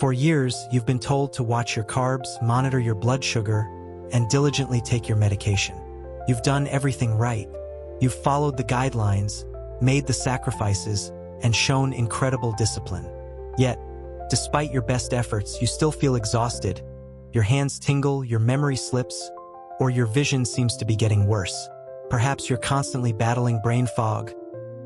For years, you've been told to watch your carbs, monitor your blood sugar, and diligently take your medication. You've done everything right. You've followed the guidelines, made the sacrifices, and shown incredible discipline. Yet, despite your best efforts, you still feel exhausted. Your hands tingle, your memory slips, or your vision seems to be getting worse. Perhaps you're constantly battling brain fog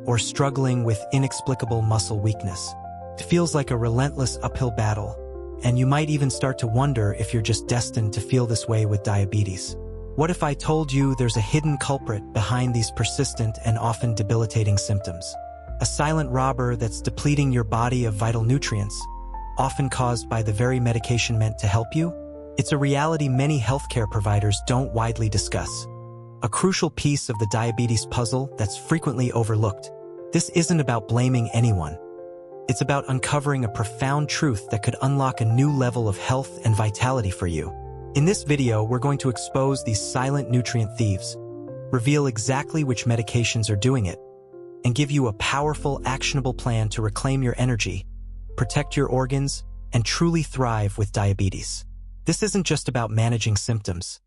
or struggling with inexplicable muscle weakness. It feels like a relentless uphill battle, and you might even start to wonder if you're just destined to feel this way with diabetes. What if I told you there's a hidden culprit behind these persistent and often debilitating symptoms? A silent robber that's depleting your body of vital nutrients, often caused by the very medication meant to help you? It's a reality many healthcare providers don't widely discuss. A crucial piece of the diabetes puzzle that's frequently overlooked. This isn't about blaming anyone. It's about uncovering a profound truth that could unlock a new level of health and vitality for you. In this video, we're going to expose these silent nutrient thieves, reveal exactly which medications are doing it, and give you a powerful, actionable plan to reclaim your energy, protect your organs, and truly thrive with diabetes. This isn't just about managing symptoms.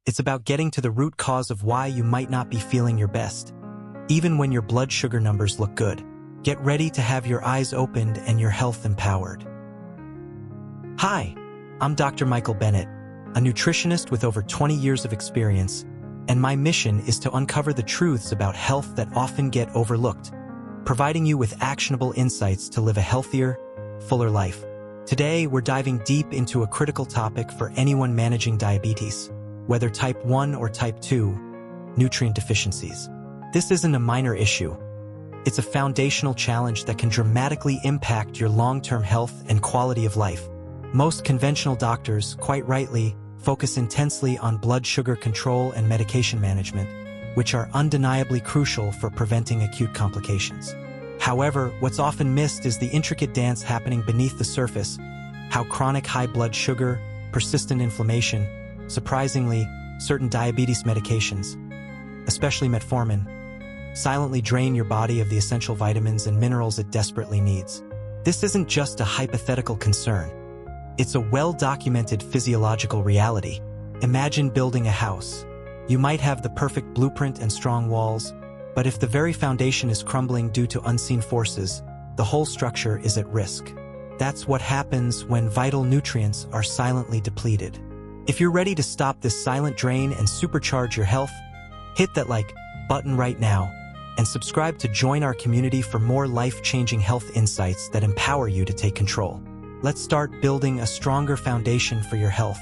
It's about getting to the root cause of why you might not be feeling your best, even when your blood sugar numbers look good. Get ready to have your eyes opened and your health empowered. Hi, I'm Dr. Michael Bennett, a nutritionist with over 20 years of experience, and my mission is to uncover the truths about health that often get overlooked, providing you with actionable insights to live a healthier, fuller life. Today, we're diving deep into a critical topic for anyone managing diabetes, whether type 1 or type 2, nutrient deficiencies. This isn't a minor issue. It's a foundational challenge that can dramatically impact your long-term health and quality of life. Most conventional doctors, quite rightly, focus intensely on blood sugar control and medication management, which are undeniably crucial for preventing acute complications. However, what's often missed is the intricate dance happening beneath the surface, how chronic high blood sugar, persistent inflammation, surprisingly, certain diabetes medications, especially metformin, silently drain your body of the essential vitamins and minerals it desperately needs. This isn't just a hypothetical concern. It's a well-documented physiological reality. Imagine building a house. You might have the perfect blueprint and strong walls, but if the very foundation is crumbling due to unseen forces, the whole structure is at risk. That's what happens when vital nutrients are silently depleted. If you're ready to stop this silent drain and supercharge your health, hit that like button right now and subscribe to join our community for more life-changing health insights that empower you to take control. Let's start building a stronger foundation for your health,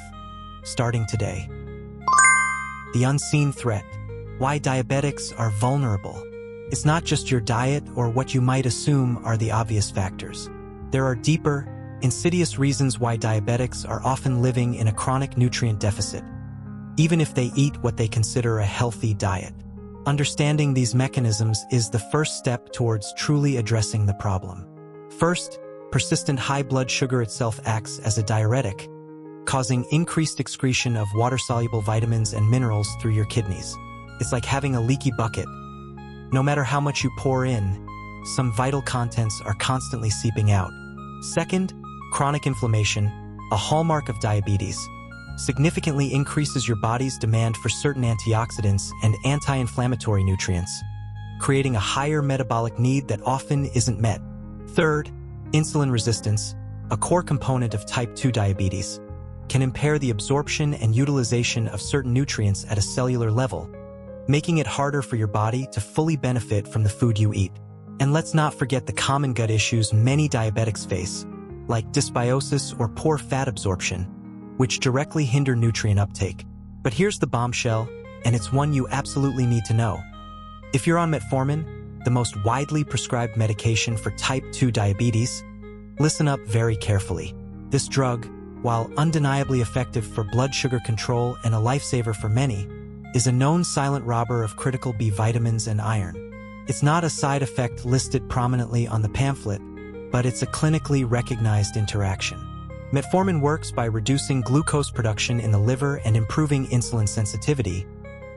starting today. The unseen threat. Why diabetics are vulnerable. It's not just your diet or what you might assume are the obvious factors. There are deeper, insidious reasons why diabetics are often living in a chronic nutrient deficit, even if they eat what they consider a healthy diet. Understanding these mechanisms is the first step towards truly addressing the problem. First, persistent high blood sugar itself acts as a diuretic, causing increased excretion of water-soluble vitamins and minerals through your kidneys. It's like having a leaky bucket. No matter how much you pour in, some vital contents are constantly seeping out. Second, chronic inflammation, a hallmark of diabetes, significantly increases your body's demand for certain antioxidants and anti-inflammatory nutrients, creating a higher metabolic need that often isn't met. Third, insulin resistance, a core component of type 2 diabetes, can impair the absorption and utilization of certain nutrients at a cellular level, making it harder for your body to fully benefit from the food you eat. And let's not forget the common gut issues many diabetics face, like dysbiosis or poor fat absorption, which directly hinder nutrient uptake. But here's the bombshell, and it's one you absolutely need to know. If you're on metformin, the most widely prescribed medication for type 2 diabetes, listen up very carefully. This drug, while undeniably effective for blood sugar control and a lifesaver for many, is a known silent robber of critical B vitamins and iron. It's not a side effect listed prominently on the pamphlet, but it's a clinically recognized interaction. Metformin works by reducing glucose production in the liver and improving insulin sensitivity,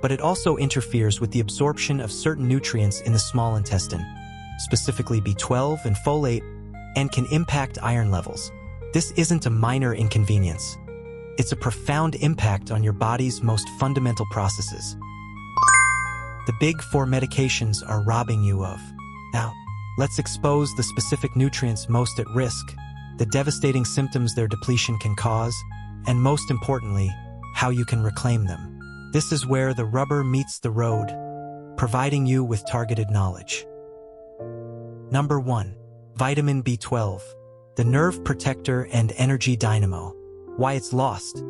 but it also interferes with the absorption of certain nutrients in the small intestine, specifically B12 and folate, and can impact iron levels. This isn't a minor inconvenience. It's a profound impact on your body's most fundamental processes. The big four medications are robbing you of. Now, let's expose the specific nutrients most at risk, the devastating symptoms their depletion can cause, and most importantly, how you can reclaim them. This is where the rubber meets the road, providing you with targeted knowledge. Number 1. Vitamin B12, the nerve protector and energy dynamo. Why it's lost.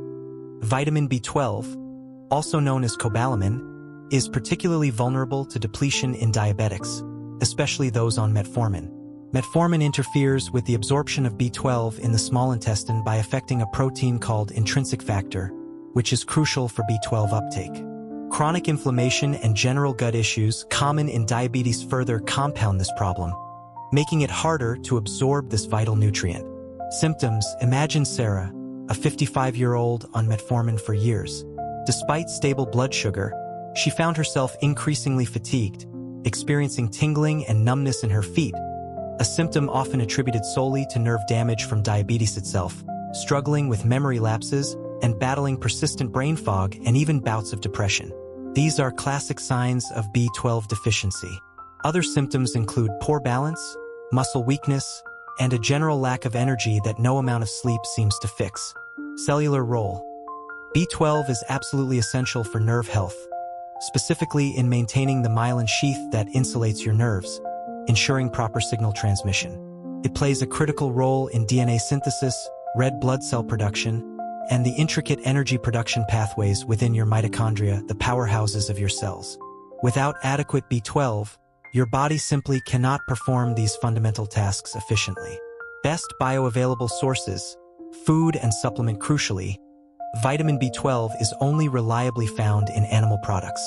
Vitamin B12, also known as cobalamin, is particularly vulnerable to depletion in diabetics, especially those on metformin. Metformin interferes with the absorption of B12 in the small intestine by affecting a protein called intrinsic factor, which is crucial for B12 uptake. Chronic inflammation and general gut issues common in diabetes further compound this problem, making it harder to absorb this vital nutrient. Symptoms: imagine Sarah, a 55-year-old on metformin for years. Despite stable blood sugar, she found herself increasingly fatigued, experiencing tingling and numbness in her feet, a symptom often attributed solely to nerve damage from diabetes itself, struggling with memory lapses, and battling persistent brain fog and even bouts of depression. These are classic signs of B12 deficiency. Other symptoms include poor balance, muscle weakness, and a general lack of energy that no amount of sleep seems to fix. Cellular role. B12 is absolutely essential for nerve health, specifically in maintaining the myelin sheath that insulates your nerves, ensuring proper signal transmission. It plays a critical role in DNA synthesis, red blood cell production, and the intricate energy production pathways within your mitochondria, the powerhouses of your cells. Without adequate B12, your body simply cannot perform these fundamental tasks efficiently. Best bioavailable sources, food and supplement. Crucially, vitamin B12 is only reliably found in animal products.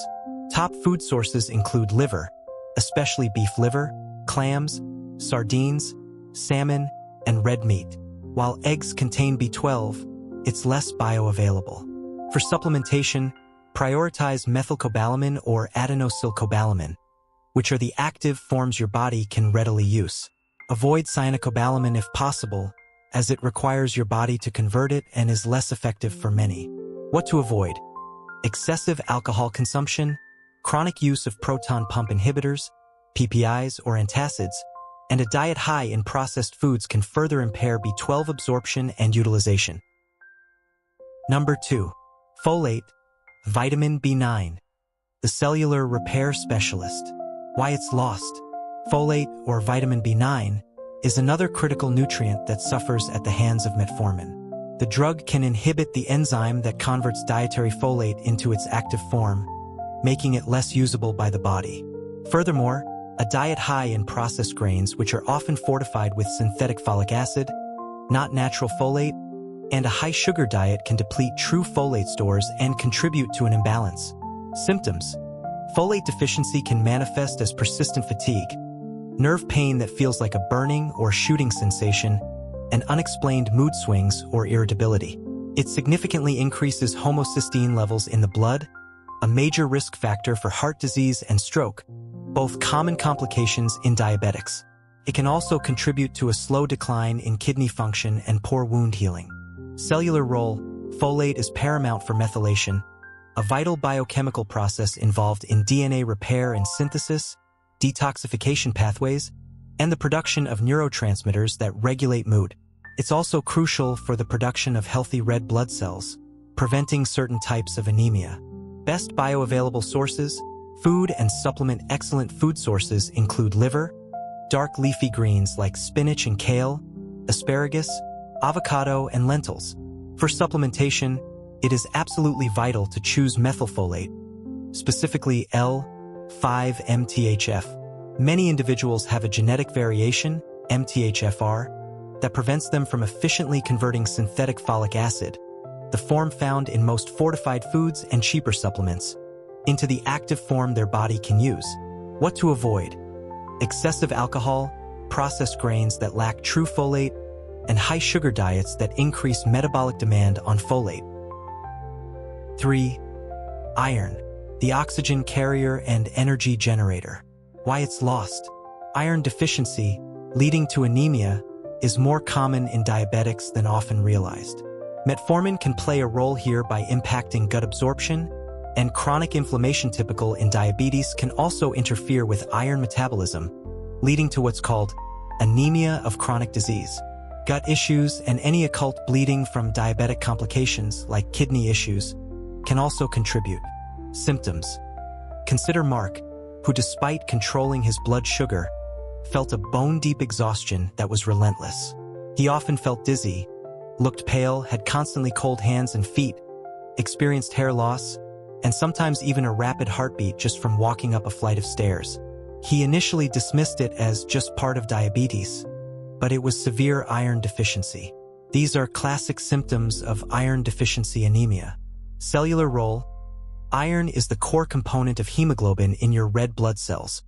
Top food sources include liver, especially beef liver, clams, sardines, salmon, and red meat. While eggs contain B12, it's less bioavailable. For supplementation, prioritize methylcobalamin or adenosylcobalamin, which are the active forms your body can readily use. Avoid cyanocobalamin if possible, as it requires your body to convert it and is less effective for many. What to avoid? Excessive alcohol consumption, chronic use of proton pump inhibitors, PPIs or antacids, and a diet high in processed foods can further impair B12 absorption and utilization. Number 2. Folate, vitamin B9, the cellular repair specialist. Why it's lost. Folate, or vitamin B9, is another critical nutrient that suffers at the hands of metformin. The drug can inhibit the enzyme that converts dietary folate into its active form, making it less usable by the body. Furthermore, a diet high in processed grains, which are often fortified with synthetic folic acid, not natural folate, and a high-sugar diet can deplete true folate stores and contribute to an imbalance. Symptoms: folate deficiency can manifest as persistent fatigue, nerve pain that feels like a burning or shooting sensation, and unexplained mood swings or irritability. It significantly increases homocysteine levels in the blood, a major risk factor for heart disease and stroke, both common complications in diabetics. It can also contribute to a slow decline in kidney function and poor wound healing. Cellular role: folate is paramount for methylation, a vital biochemical process involved in DNA repair and synthesis, detoxification pathways, and the production of neurotransmitters that regulate mood. It's also crucial for the production of healthy red blood cells, preventing certain types of anemia. Best bioavailable sources, food and supplement. Excellent food sources include liver, dark leafy greens like spinach and kale, asparagus, avocado, and lentils. For supplementation, it is absolutely vital to choose methylfolate, specifically L5-MTHF. Many individuals have a genetic variation, MTHFR, that prevents them from efficiently converting synthetic folic acid, the form found in most fortified foods and cheaper supplements, into the active form their body can use. What to avoid? Excessive alcohol, processed grains that lack true folate, and high-sugar diets that increase metabolic demand on folate. 3. Iron, the oxygen carrier and energy generator. Why it's lost. Iron deficiency, leading to anemia, is more common in diabetics than often realized. Metformin can play a role here by impacting gut absorption, and chronic inflammation typical in diabetes can also interfere with iron metabolism, leading to what's called anemia of chronic disease. Gut issues and any occult bleeding from diabetic complications like kidney issues can also contribute. Symptoms. Consider Mark, who despite controlling his blood sugar, felt a bone-deep exhaustion that was relentless. He often felt dizzy, looked pale, had constantly cold hands and feet, experienced hair loss, and sometimes even a rapid heartbeat just from walking up a flight of stairs. He initially dismissed it as just part of diabetes, but it was severe iron deficiency. These are classic symptoms of iron deficiency anemia. Cellular role. Iron is the core component of hemoglobin in your red blood cells,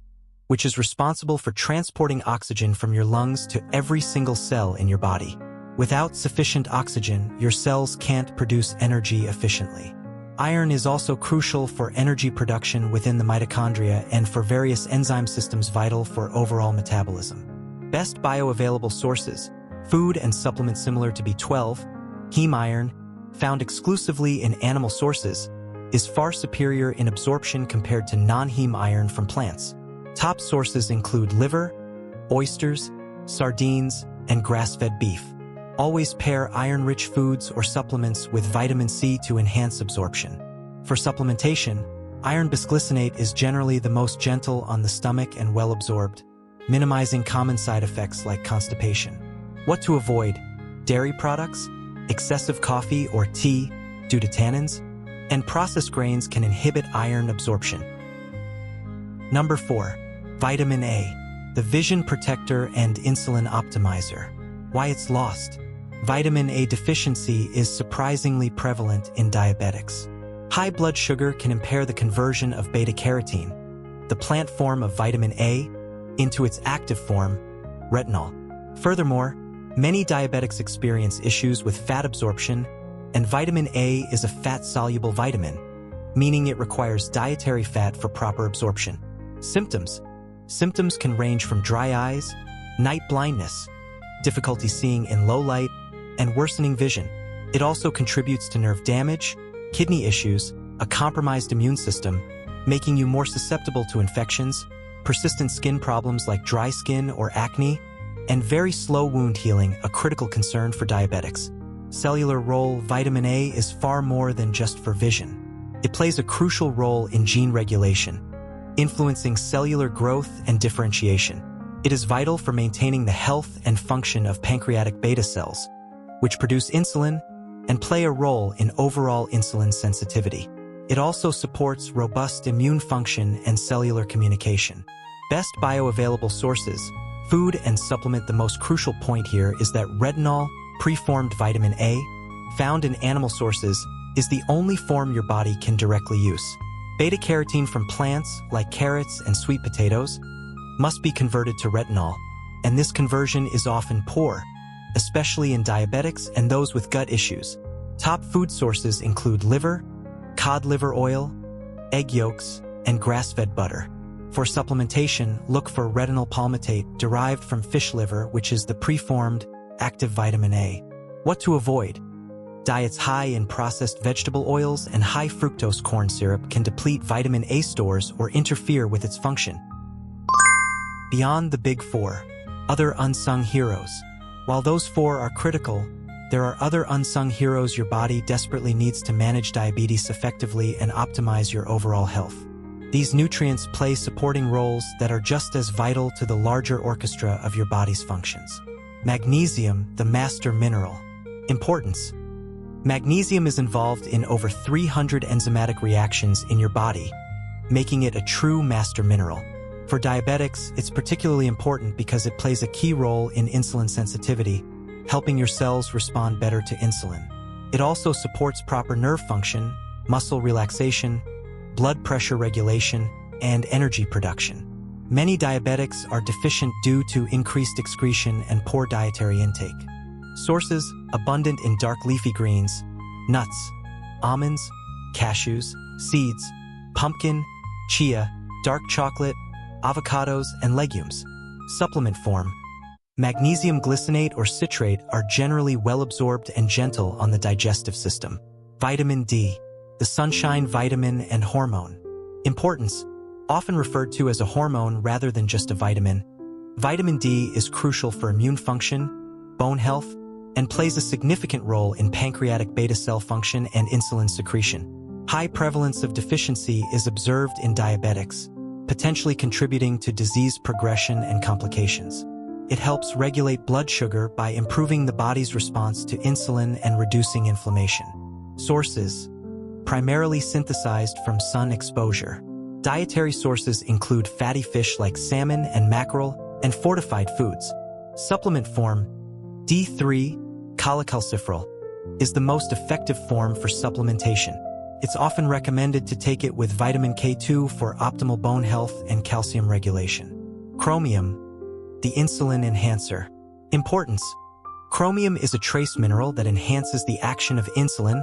which is responsible for transporting oxygen from your lungs to every single cell in your body. Without sufficient oxygen, your cells can't produce energy efficiently. Iron is also crucial for energy production within the mitochondria and for various enzyme systems vital for overall metabolism. Best bioavailable sources: food and supplements similar to B12, heme iron, found exclusively in animal sources, is far superior in absorption compared to non-heme iron from plants. Top sources include liver, oysters, sardines, and grass-fed beef. Always pair iron-rich foods or supplements with vitamin C to enhance absorption. For supplementation, iron bisglycinate is generally the most gentle on the stomach and well-absorbed, minimizing common side effects like constipation. What to avoid: dairy products, excessive coffee or tea due to tannins, and processed grains can inhibit iron absorption. Number 4. Vitamin A, the vision protector and insulin optimizer. Why it's lost. Vitamin A deficiency is surprisingly prevalent in diabetics. High blood sugar can impair the conversion of beta-carotene, the plant form of vitamin A, into its active form, retinol. Furthermore, many diabetics experience issues with fat absorption, and vitamin A is a fat-soluble vitamin, meaning it requires dietary fat for proper absorption. Symptoms. Symptoms can range from dry eyes, night blindness, difficulty seeing in low light, and worsening vision. It also contributes to nerve damage, kidney issues, a compromised immune system, making you more susceptible to infections, persistent skin problems like dry skin or acne, and very slow wound healing, a critical concern for diabetics. Cellular role. Vitamin A is far more than just for vision. It plays a crucial role in gene regulation, influencing cellular growth and differentiation. It is vital for maintaining the health and function of pancreatic beta cells, which produce insulin and play a role in overall insulin sensitivity. It also supports robust immune function and cellular communication. Best bioavailable sources: food and supplement. The most crucial point here is that retinol, preformed vitamin A, found in animal sources, is the only form your body can directly use. Beta-carotene from plants, like carrots and sweet potatoes, must be converted to retinol, and this conversion is often poor, especially in diabetics and those with gut issues. Top food sources include liver, cod liver oil, egg yolks, and grass-fed butter. For supplementation, look for retinol palmitate derived from fish liver, which is the preformed, active vitamin A. What to avoid. Diets high in processed vegetable oils and high fructose corn syrup can deplete vitamin A stores or interfere with its function. Beyond the big four, other unsung heroes. While those four are critical, there are other unsung heroes your body desperately needs to manage diabetes effectively and optimize your overall health. These nutrients play supporting roles that are just as vital to the larger orchestra of your body's functions. Magnesium, the master mineral. Importance. Magnesium is involved in over 300 enzymatic reactions in your body, making it a true master mineral. For diabetics, it's particularly important because it plays a key role in insulin sensitivity, helping your cells respond better to insulin. It also supports proper nerve function, muscle relaxation, blood pressure regulation, and energy production. Many diabetics are deficient due to increased excretion and poor dietary intake. Sources: abundant in dark leafy greens, nuts, almonds, cashews, seeds, pumpkin, chia, dark chocolate, avocados, and legumes. Supplement form: Magnesium glycinate or citrate are generally well-absorbed and gentle on the digestive system. Vitamin D, the sunshine vitamin and hormone. Importance, often referred to as a hormone rather than just a vitamin. Vitamin D is crucial for immune function, bone health, and plays a significant role in pancreatic beta cell function and insulin secretion. High prevalence of deficiency is observed in diabetics, potentially contributing to disease progression and complications. It helps regulate blood sugar by improving the body's response to insulin and reducing inflammation. Sources: primarily synthesized from sun exposure. Dietary sources include fatty fish like salmon and mackerel, and fortified foods. Supplement form: D3 cholecalciferol is the most effective form for supplementation. It's often recommended to take it with vitamin K2 for optimal bone health and calcium regulation. Chromium, the insulin enhancer. Importance: chromium is a trace mineral that enhances the action of insulin,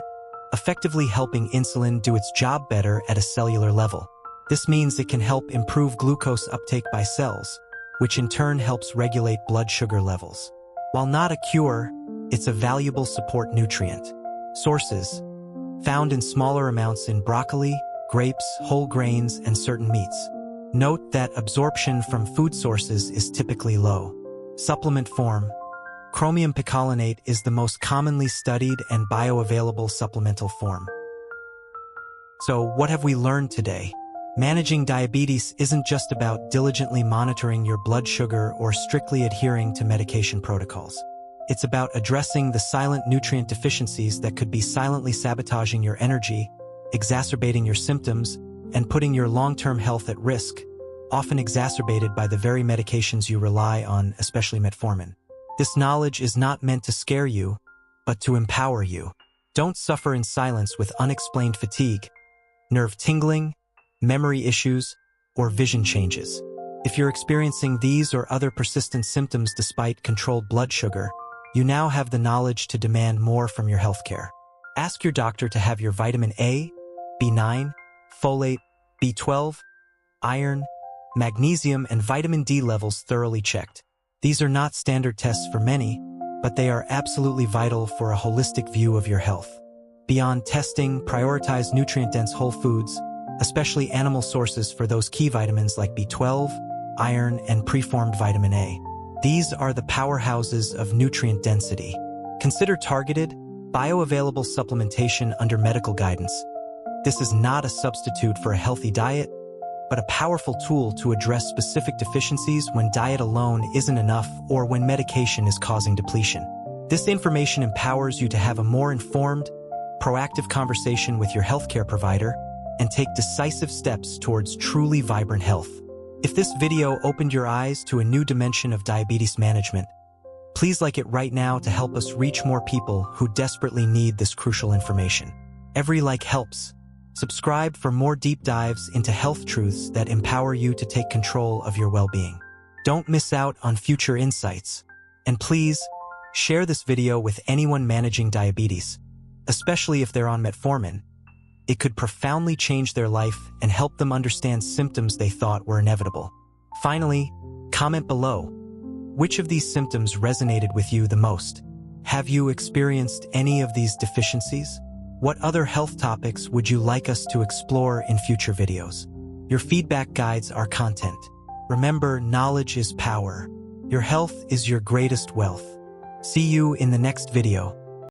effectively helping insulin do its job better at a cellular level. This means it can help improve glucose uptake by cells, which in turn helps regulate blood sugar levels. While not a cure, it's a valuable support nutrient. Sources: found in smaller amounts in broccoli, grapes, whole grains, and certain meats. Note that absorption from food sources is typically low. Supplement form: chromium picolinate is the most commonly studied and bioavailable supplemental form. So, what have we learned today? Managing diabetes isn't just about diligently monitoring your blood sugar or strictly adhering to medication protocols. It's about addressing the silent nutrient deficiencies that could be silently sabotaging your energy, exacerbating your symptoms, and putting your long-term health at risk, often exacerbated by the very medications you rely on, especially metformin. This knowledge is not meant to scare you, but to empower you. Don't suffer in silence with unexplained fatigue, nerve tingling, memory issues, or vision changes. If you're experiencing these or other persistent symptoms despite controlled blood sugar, you now have the knowledge to demand more from your healthcare. Ask your doctor to have your vitamin A, B9, folate, B12, iron, magnesium, and vitamin D levels thoroughly checked. These are not standard tests for many, but they are absolutely vital for a holistic view of your health. Beyond testing, prioritize nutrient-dense whole foods, especially animal sources for those key vitamins like B12, iron, and preformed vitamin A. These are the powerhouses of nutrient density. Consider targeted, bioavailable supplementation under medical guidance. This is not a substitute for a healthy diet, but a powerful tool to address specific deficiencies when diet alone isn't enough or when medication is causing depletion. This information empowers you to have a more informed, proactive conversation with your healthcare provider and take decisive steps towards truly vibrant health. If this video opened your eyes to a new dimension of diabetes management, please like it right now to help us reach more people who desperately need this crucial information. Every like helps. Subscribe for more deep dives into health truths that empower you to take control of your well-being. Don't miss out on future insights. And please, share this video with anyone managing diabetes, especially if they're on metformin. It could profoundly change their life and help them understand symptoms they thought were inevitable. Finally, comment below. Which of these symptoms resonated with you the most? Have you experienced any of these deficiencies? What other health topics would you like us to explore in future videos? Your feedback guides our content. Remember, knowledge is power. Your health is your greatest wealth. See you in the next video.